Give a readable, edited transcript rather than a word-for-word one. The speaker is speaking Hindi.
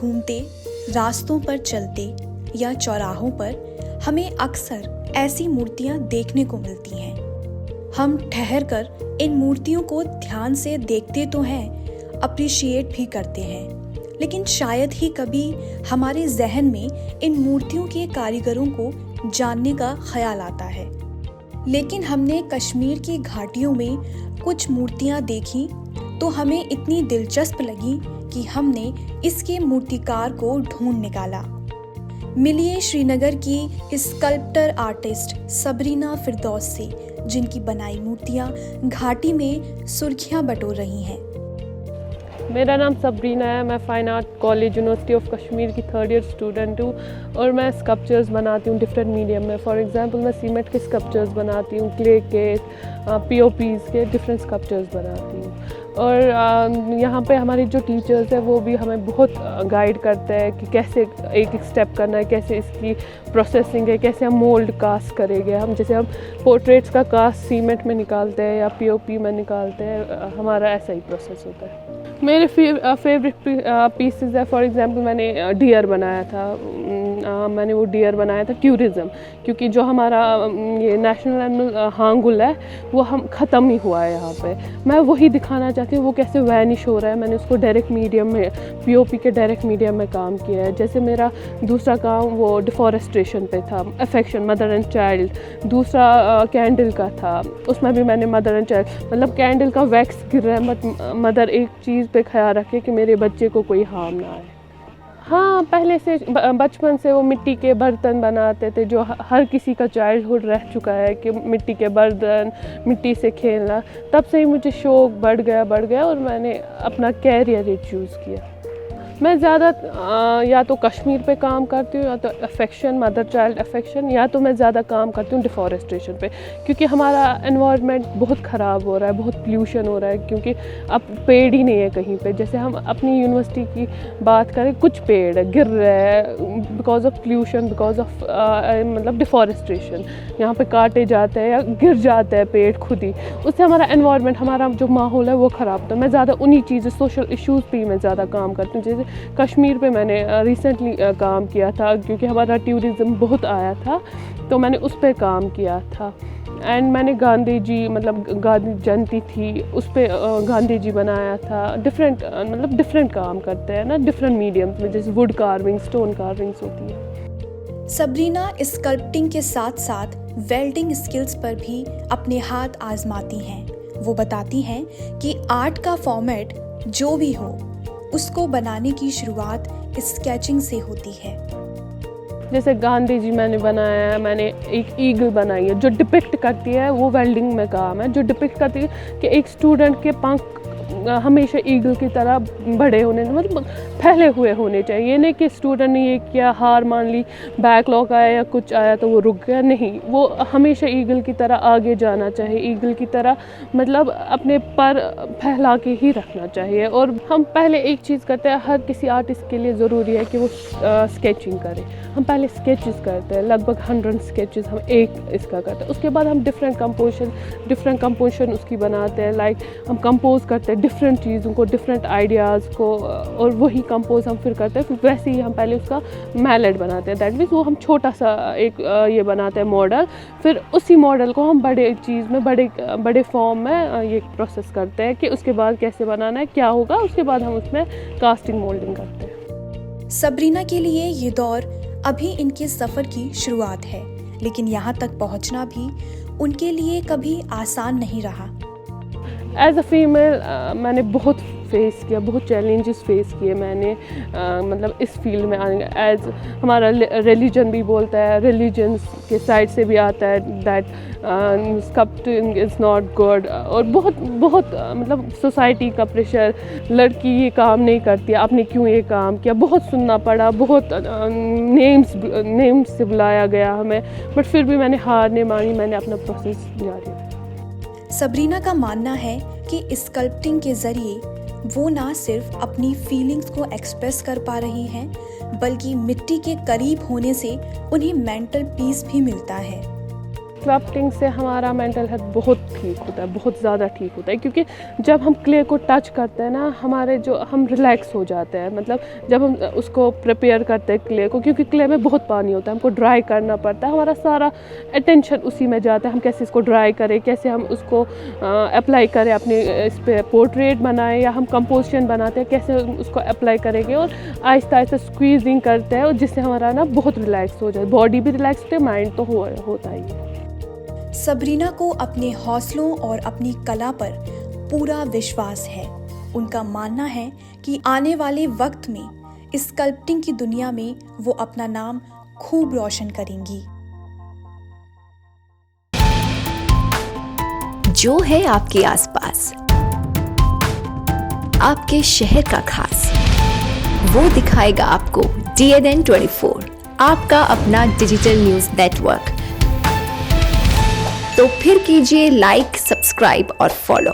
घूमते, रास्तों पर चलते या चौराहों पर हमें अक्सर ऐसी मूर्तियां देखने को मिलती हैं। हम ठहरकर इन मूर्तियों को ध्यान से देखते तो हैं, अप्रिशिएट भी करते हैं, लेकिन शायद ही कभी हमारे जहन में इन मूर्तियों के कारीगरों को जानने का ख्याल आता है। लेकिन हमने कश्मीर की घाटियों में कुछ मूर्तियां देखी तो हमें इतनी दिलचस्प लगी कि हमने इसके मूर्तिकार को ढूंढ निकाला। मिलिए श्रीनगर की स्कल्प्टर आर्टिस्ट सबरीना फिरदौस से, जिनकी बनाई मूर्तियां घाटी में सुर्खियां बटोर रही हैं। मेरा नाम सबरीना है। मैं fine art college university of Kashmir की 3rd ईयर स्टूडेंट हूँ और मैं स्कल्पचर्स बनाती हूँ डिफरेंट मीडियम में। फॉर एग्जांपल मैं सीमेंट के स्कल्पचर्स बनाती हूँ, क्ले के, पीओपीज़ के डिफरेंट स्कल्पचर्स बनाती हूँ। और यहाँ पे हमारे जो टीचर्स हैं वो भी हमें बहुत गाइड करते हैं कि कैसे एक एक स्टेप करना है, कैसे इसकी प्रोसेसिंग है, कैसे हम मोल्ड कास्ट करेंगे। हम जैसे हम पोर्ट्रेट्स का कास्ट सीमेंट में निकालते हैं या पीओपी में निकालते हैं, हमारा ऐसा ही प्रोसेस होता है। मेरे फेवरेट पीसेस है, फॉर एग्जांपल मैंने डियर बनाया था। मैंने वो डियर बनाया था टूरिज़्म, क्योंकि जो हमारा ये नेशनल एनिमल हांगुल है वो हम ख़त्म ही हुआ है यहाँ पे। मैं वही दिखाना चाहती हूँ वो कैसे वैनिश हो रहा है। मैंने उसको डायरेक्ट मीडियम में, पीओपी के डायरेक्ट मीडियम में काम किया है। जैसे मेरा दूसरा काम वो डिफॉरेस्ट्रेशन पे था, अफेक्शन, मदर एंड चाइल्ड। दूसरा कैंडल का था, उसमें भी मैंने मदर एंड चाइल्ड, मतलब कैंडल का वैक्स गिर रहा है, मदर एक चीज़ पे ख्याल रखे कि मेरे बच्चे को कोई हार्म ना आए। हाँ, पहले से बचपन से वो मिट्टी के बर्तन बनाते थे, जो हर किसी का चाइल्डहुड रह चुका है कि मिट्टी के बर्तन, मिट्टी से खेलना। तब से ही मुझे शौक़ बढ़ गया और मैंने अपना कैरियर ही चूज़ किया। मैं ज़्यादा या तो कश्मीर पे काम करती हूँ, या तो अफेक्शन, मदर चाइल्ड अफेक्शन, या तो मैं ज़्यादा काम करती हूँ डिफॉरेस्ट्रेशन पे, क्योंकि हमारा एनवायरनमेंट बहुत ख़राब हो रहा है, बहुत पोल्यूशन हो रहा है, क्योंकि अब पेड़ ही नहीं है कहीं पे। जैसे हम अपनी यूनिवर्सिटी की बात करें, कुछ पेड़ गिर रहे हैं because of pollution, because of मतलब डिफॉरेस्ट्रेशन। यहाँ पे काटे जाते हैं या गिर जाते हैं पेड़ खुद ही, उससे हमारा एनवायरनमेंट, हमारा जो माहौल है वो ख़राब होता है। मैं ज़्यादा उन्हीं चीज़ें, सोशल इश्यूज़ पे ही मैं ज़्यादा काम करती हूँ। जैसे कश्मीर पे मैंने रिसेंटली काम किया था, क्योंकि हमारा टूरिज़्म बहुत आया था, तो मैंने उस पर काम किया था। एंड मैंने गांधी जी, मतलब गांधी जयंती थी, उस पर गांधी जी बनाया था। डिफरेंट काम करते हैं ना डिफरेंट मीडियम्स में, जैसे वुड कार्विंग, स्टोन कार्विंग्स होती है। सबरीना स्कल्पटिंग के साथ साथ वेल्डिंग स्किल्स पर भी अपने हाथ आजमाती हैं। वो बताती हैं कि आर्ट का फॉर्मेट जो भी हो, उसको बनाने की शुरुआत स्केचिंग से होती है। जैसे गांधी जी मैंने बनाया है, मैंने एक ईगल बनाई है जो डिपिक्ट करती है, वो वेल्डिंग में काम है, जो डिपिक्ट करती है कि एक स्टूडेंट के पंख हमेशा ईगल की तरह बड़े होने, मतलब फैले हुए होने चाहिए। ये नहीं कि स्टूडेंट ने ये किया, हार मान ली, बैकलॉग आया या कुछ आया तो वो रुक गया, नहीं, वो हमेशा ईगल की तरह आगे जाना चाहिए, ईगल की तरह मतलब अपने पर फैला के ही रखना चाहिए। और हम पहले एक चीज़ करते हैं, हर किसी आर्टिस्ट के लिए ज़रूरी है कि वो स्केचिंग करे। हम पहले स्केचेस करते हैं, लगभग 100 स्केचेस हम एक इसका करते हैं। उसके बाद हम डिफरेंट कंपोजिशन उसकी बनाते हैं। लाइक हम कंपोज करते हैं डिफरेंट चीज़ों को, डिफरेंट आइडियाज़ को, और वही कंपोज हम फिर करते हैं। फिर वैसे ही हम पहले उसका मैलेट बनाते हैं, दैट मीन्स वो हम छोटा सा एक ये बनाते हैं मॉडल। फिर उसी मॉडल को हम बड़े चीज़ में, बड़े फॉर्म में ये प्रोसेस करते हैं कि उसके बाद कैसे बनाना है, क्या होगा। उसके बाद हम उसमें कास्टिंग मोल्डिंग करते हैं। सबरीना के लिए ये दौर अभी इनके सफ़र की शुरुआत है, लेकिन यहाँ तक पहुँचना भी उनके लिए कभी आसान नहीं रहा। एज अ फीमेल मैंने बहुत फेस किया, बहुत चैलेंजेस फेस किए मैंने, मतलब इस फील्ड में आने। एज हमारा रिलीजन भी बोलता है, रिलीजन्स के साइड से भी आता है that sculpting is not good, और बहुत मतलब सोसाइटी का प्रेशर, लड़की ये काम नहीं करती, आपने क्यों ये काम किया, बहुत सुनना पड़ा, बहुत नेम्स से बुलाया गया हमें, बट फिर भी मैंने हार नहीं मानी, मैंने अपना प्रोसेस जारी रखा। सबरीना का मानना है कि स्कल्पटिंग के ज़रिए वो ना सिर्फ अपनी फीलिंग्स को एक्सप्रेस कर पा रही हैं, बल्कि मिट्टी के करीब होने से उन्हें मेंटल पीस भी मिलता है। स्कल्पटिंग से हमारा मेंटल हेल्थ बहुत ठीक होता है, बहुत ज़्यादा ठीक होता है, क्योंकि जब हम क्ले को टच करते हैं ना, हमारे जो हम रिलैक्स हो जाते हैं। मतलब जब हम उसको प्रिपेयर करते हैं क्ले को, क्योंकि क्ले में बहुत पानी होता है, हमको ड्राई करना पड़ता है, हमारा सारा अटेंशन उसी में जाता है। हम कैसे इसको ड्राई करें, कैसे हम उसको अप्लाई करें, अपने इस पर पोर्ट्रेट बनाएं, या हम कंपोजिशन बनाते हैं कैसे उसको अप्लाई करेंगे, और आहिस्ता आहिस्ता स्क्वीजिंग करते हैं, और जिससे हमारा ना बहुत रिलैक्स हो जाए, बॉडी भी रिलैक्स होती है, माइंड तो होता ही है। सबरीना को अपने हौसलों और अपनी कला पर पूरा विश्वास है। उनका मानना है कि आने वाले वक्त में इस स्कल्पटिंग की दुनिया में वो अपना नाम खूब रोशन करेंगी। जो है आपके आसपास, आपके शहर का खास, वो दिखाएगा आपको DNN 24, आपका अपना डिजिटल न्यूज नेटवर्क। तो फिर कीजिए लाइक, सब्सक्राइब और फॉलो।